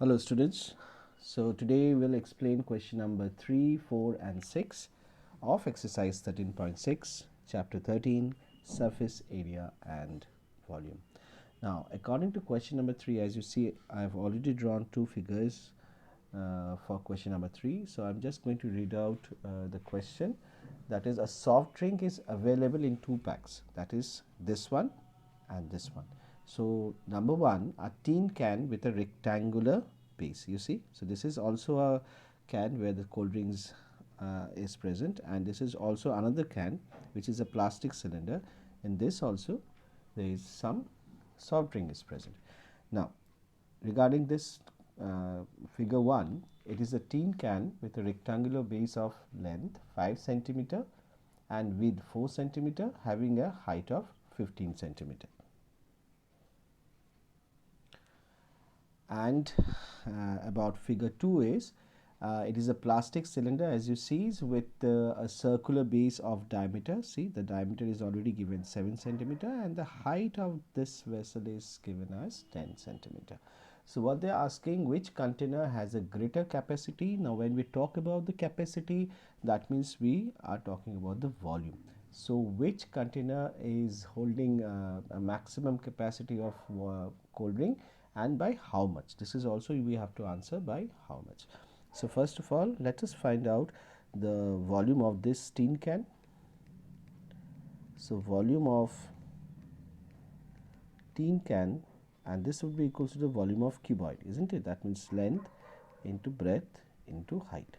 Hello students. So today we'll explain question number 3, 4 and 6 of exercise 13.6 chapter 13 surface area and volume. Now according to question number 3, as you see I've already drawn two figures for question number 3. So I'm just going to read out the question, that is a soft drink is available in two packs, that is this one and this one. So number 1, a tin can with a rectangular base, you see. So this is also a can where the cold drinks is present, and this is also another can which is a plastic cylinder. In this also there is some soft drink is present. Now regarding this figure 1, it is a tin can with a rectangular base of length 5 centimeter and width 4 centimeter, having a height of 15 centimeter. And about figure 2 is it is a plastic cylinder, as you see, with a circular base of diameter. See, the diameter is already given 7 centimeter and the height of this vessel is given as 10 centimeter. So what they are asking, which container has a greater capacity? Now when we talk about the capacity, that means we are talking about the volume. So which container is holding a maximum capacity of cold drink, and by how much? This is also we have to answer by how much. So first of all, let us find out the volume of this tin can. So volume of tin can, and this would be equal to the volume of cuboid, isn't it? That means length into breadth into height.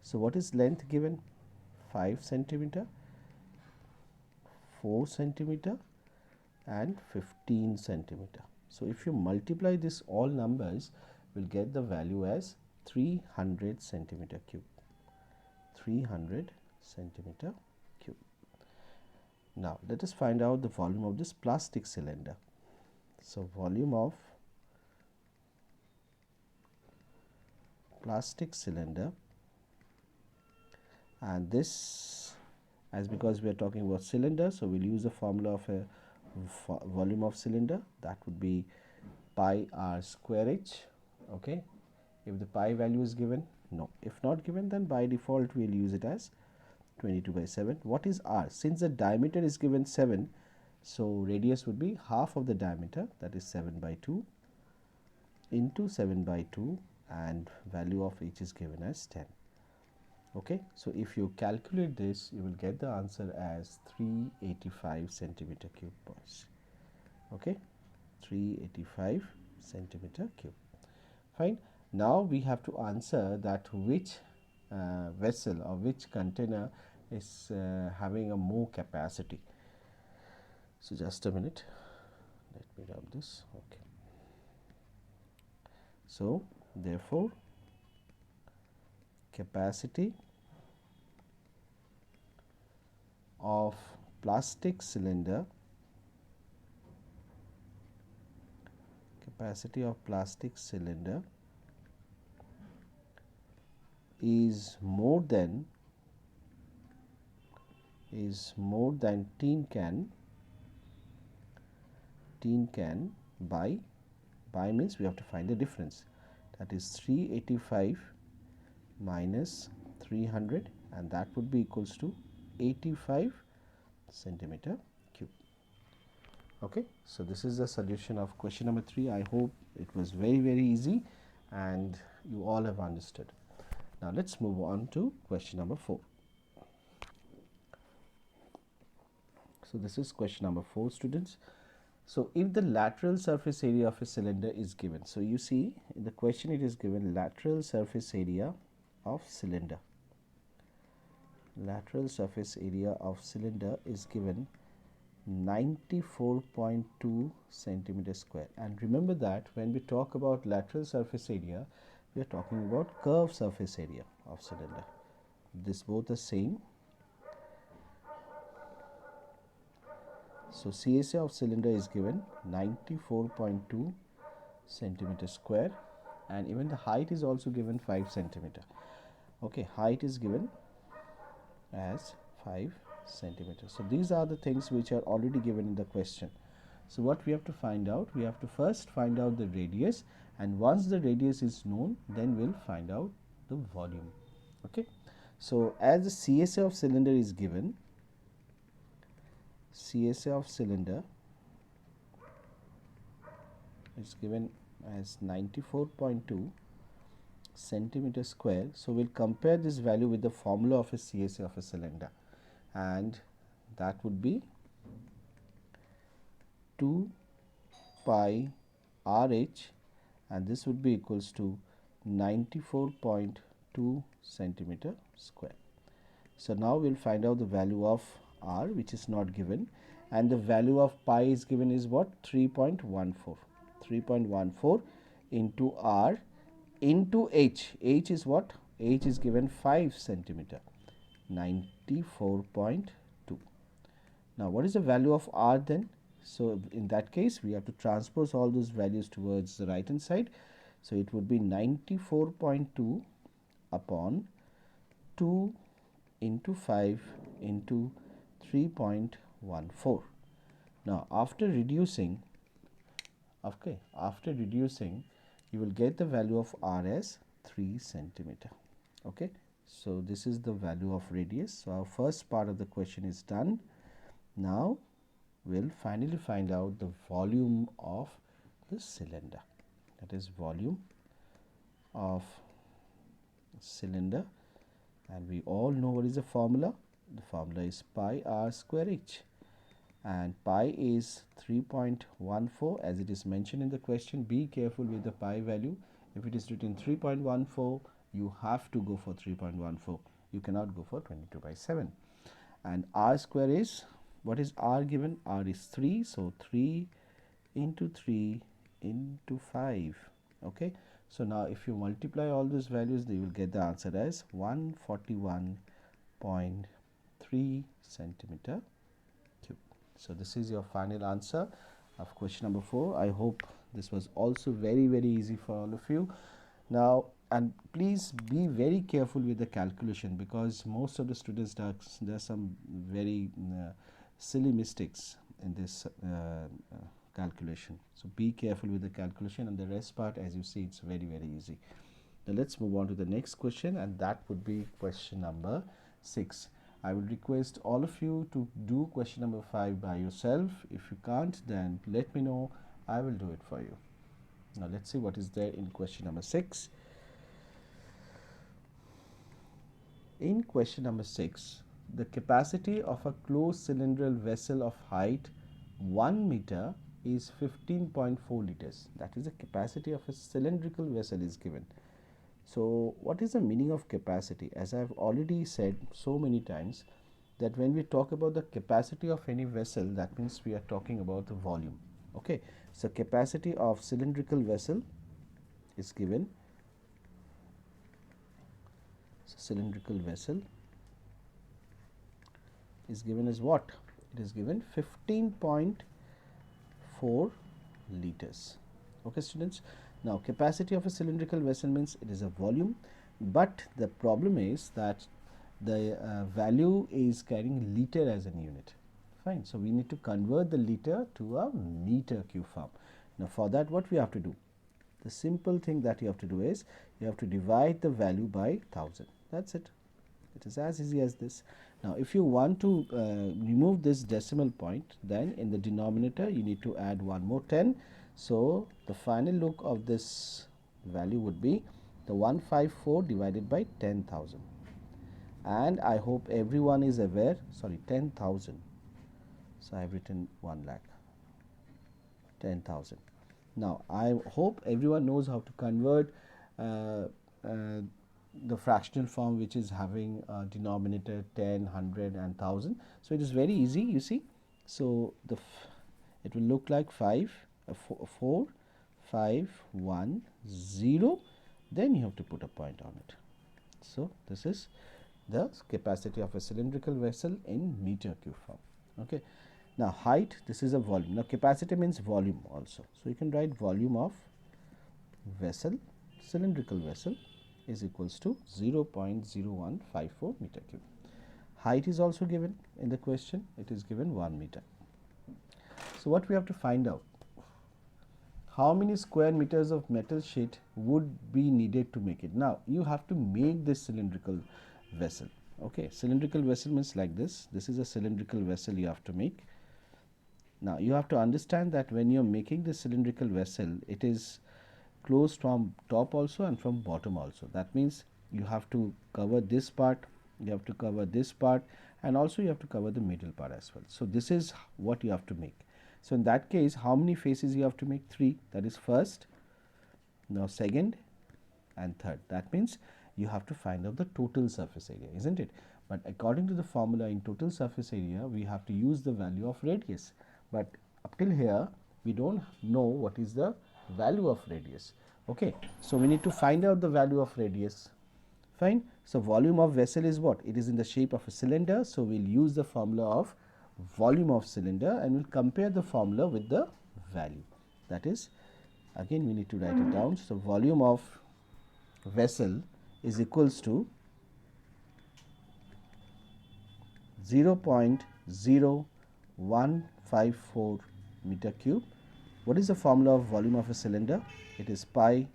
So what is length given? 5 centimeter, 4 centimeter and 15 centimeter. So if you multiply this all numbers, we'll get the value as 300 centimeter cube. 300 centimeter cube. Now let us find out the volume of this plastic cylinder. So volume of plastic cylinder, and this, as because we are talking about cylinder, so we'll use the formula of a volume of cylinder, that would be pi r square h. Okay, if the pi value is given, no, if not given, then by default we'll use it as 22 by 7. What is r? Since the diameter is given 7, so radius would be half of the diameter, that is 7 by 2 into 7 by 2, and value of h is given as 10. Okay, so if you calculate this, you will get the answer as 385 centimeter cube, boys. Okay, 385 centimeter cube. Fine. Now we have to answer that which vessel or which container is having a more capacity. So just a minute, let me rub this. Okay, so therefore capacity of plastic cylinder, is more than tin can by means we have to find the difference, that is 385 minus 300, and that would be equals to 85 centimeter cube. Okay, so this is the solution of question number 3. I hope it was very easy and you all have understood. Now let's move on to question number 4. So this is question number 4, students. So if the lateral surface area of a cylinder is given, so you see in the question it is given lateral surface area of cylinder. Lateral surface area of cylinder is given 94.2 centimeter square, and remember that when we talk about lateral surface area, we are talking about curved surface area of cylinder. This both are same. So CSA of cylinder is given 94.2 centimeter square, and even the height is also given 5 centimeter. Okay, height is given as 5 centimeters. So these are the things which are already given in the question. So what we have to find out? We have to first find out the radius, and once the radius is known, then we'll find out the volume. Okay. So as the CSA of cylinder is given, CSA of cylinder is given as 94.2 centimeter square. So we'll compare this value with the formula of a CSA of a cylinder, and that would be 2 pi RH, and this would be equals to 94.2 centimeter square. So now we'll find out the value of R, which is not given, and the value of pi is given is what? 3.14. 3.14 into R into H. H is what? H is given 5 centimeter, 94.2. Now what is the value of R then? So in that case we have to transpose all those values towards the right hand side. So it would be 94.2 upon 2 into 5 into 3.14. Now after reducing, you will get the value of R as 3 centimeter. Okay, so this is the value of radius. So our first part of the question is done. Now we'll finally find out the volume of the cylinder. That is volume of cylinder, and we all know what is the formula. The formula is pi r square h, and pi is 3.14 as it is mentioned in the question. Be careful with the pi value. If it is written 3.14, you have to go for 3.14. You cannot go for 22/7. And r square is, what is r given? R is 3, so 3 into 3 into 5. Okay, so now if you multiply all these values, you will get the answer as 141.3 centimeter cube. So this is your final answer of question number 4. I hope this was also very easy for all of you. Now, and please be very careful with the calculation, because most of the students there are some very silly mistakes in this calculation. So be careful with the calculation, and the rest part, as you see, it's very easy. Now let's move on to the next question, and that would be question number 6. I will request all of you to do question number 5 by yourself. If you can't, then let me know. I will do it for you. Now let's see what is there in question number 6. In question number 6, the capacity of a closed cylindrical vessel of height 1 meter is 15.4 liters. That is the capacity of a cylindrical vessel is given. So what is the meaning of capacity? As I have already said so many times, that when we talk about the capacity of any vessel, that means we are talking about the volume. Okay, so capacity of cylindrical vessel is given. So cylindrical vessel is given as what? It is given 15.4 liters. Okay, students. Now capacity of a cylindrical vessel means it is a volume, but the problem is that the value is carrying liter as an unit. Fine. So we need to convert the liter to a meter cube form. Now for that, what we have to do? The simple thing that you have to do is you have to divide the value by 1000. That's it. It is as easy as this. Now if you want to remove this decimal point, then in the denominator you need to add one more 10. So the final look of this value would be the 154 divided by 10,000. And I hope everyone is aware, sorry, 10,000. So I have written 1 lakh, 10,000. Now I hope everyone knows how to convert the fractional form, which is having a denominator 10, 100 and 1000. So it is very easy, you see. So it will look like 4, 5, 1, 0. Then you have to put a point on it. So this is the capacity of a cylindrical vessel in meter cube form. Okay. Now height, this is a volume. Now capacity means volume also. So you can write volume of vessel, cylindrical vessel, is equals to 0.0154 meter cube. Height is also given in the question. It is given 1 meter. So what we have to find out, how many square meters of metal sheet would be needed to make it. Now you have to make this cylindrical vessel. Okay, cylindrical vessel means like this. This is a cylindrical vessel you have to make. Now you have to understand that when you are making this cylindrical vessel, it is closed from top also and from bottom also. That means you have to cover this part, you have to cover this part, and also you have to cover the middle part as well. So this is what you have to make. So in that case, how many faces you have to make? 3. That is first, now second and third. That means you have to find out the total surface area, isn't it? But according to the formula, in total surface area, we have to use the value of radius. But up till here, we don't know what is the value of radius. Okay, so we need to find out the value of radius. Fine. So volume of vessel is what? It is in the shape of a cylinder. So we'll use the formula of volume of cylinder and we'll compare the formula with the value. That is, again we need to write it down. So volume of vessel is equals to 0.0154 meter cube. What is the formula of volume of a cylinder? It is pi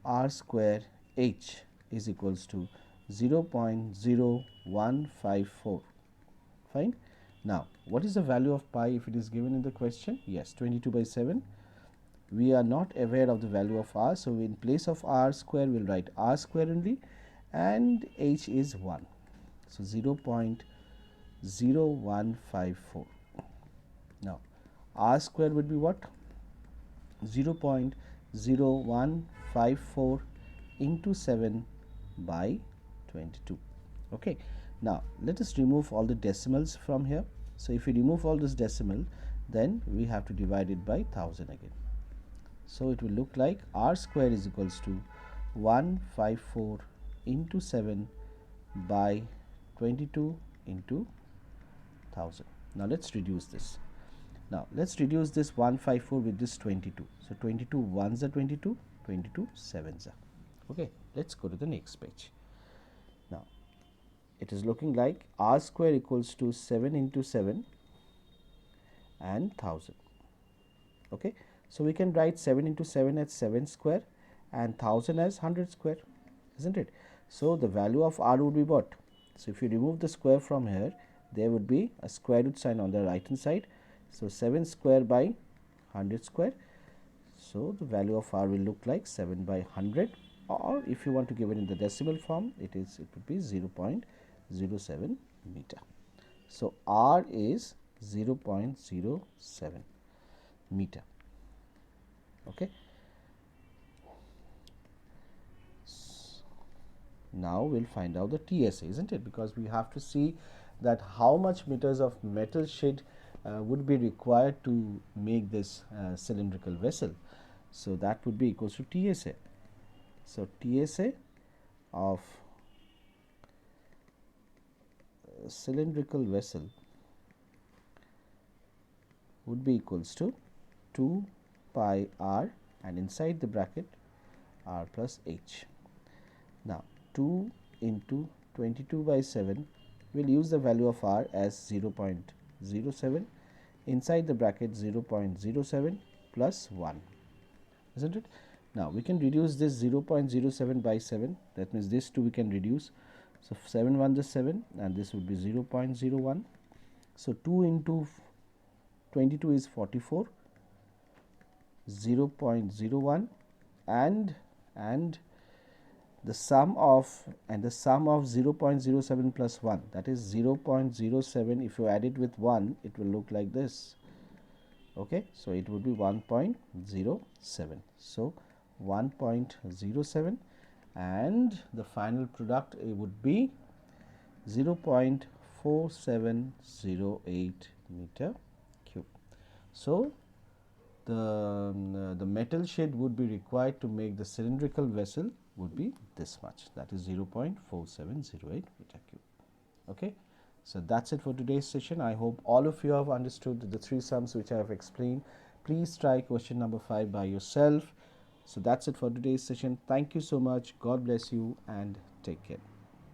r square h is equals to 0.0154. Fine. Now, what is the value of pi if it is given in the question? Yes, 22/7. We are not aware of the value of r, so in place of r square, we will write r square only, and h is 1. So 0.0154. Now, r square would be what? 0.0154 into 7 by 22. Okay. Now, let us remove all the decimals from here. So, if we remove all this decimal, then we have to divide it by 1000 again. So, it will look like r square is equals to 154 into 7 by 22 into 1000. Now, let us reduce this. Now, let us reduce this 154 with this 22. So, 22 ones are 22, 22 sevens are. Okay, let us go to the next page. Now, it is looking like r square equals to 7 into 7 and 1000. Okay, so we can write 7 into 7 as 7 square and 1000 as 100 square, isn't it? So the value of r would be what? So if you remove the square from here, there would be a square root sign on the right hand side. So 7 square by 100 square. So the value of r will look like 7 by 100, or if you want to give it in the decimal form, it would be 0.07 meter. So r is 0.07 meter. Okay. Now we'll find out the TSA, isn't it? Because we have to see that how much meters of metal sheet would be required to make this cylindrical vessel. So that would be equals to TSA. So TSA of cylindrical vessel would be equals to 2 pi r, and inside the bracket r plus h. Now 2 into 22 by 7, we'll use the value of r as 0.07, inside the bracket 0.07 plus 1, isn't it? Now we can reduce this 0.07 by 7, that means this 2 we can reduce. So 7 1 is 7 and this would be 0.01. So 2 into 22 is 44, 0.01, and the sum of 0.07 plus 1, that is 0.07. If you add it with 1, it will look like this. Okay, so it would be 1.07. So 1.07, and the final product would be 0.4708 meter cube. So the metal sheet would be required to make the cylindrical vessel would be this much, that is 0.4708 meter cube. Okay, so that's it for today's session. I hope all of you have understood the 3 sums which I have explained. Please try question number 5 by yourself. So that's it for today's session. Thank you so much. God bless you and take care.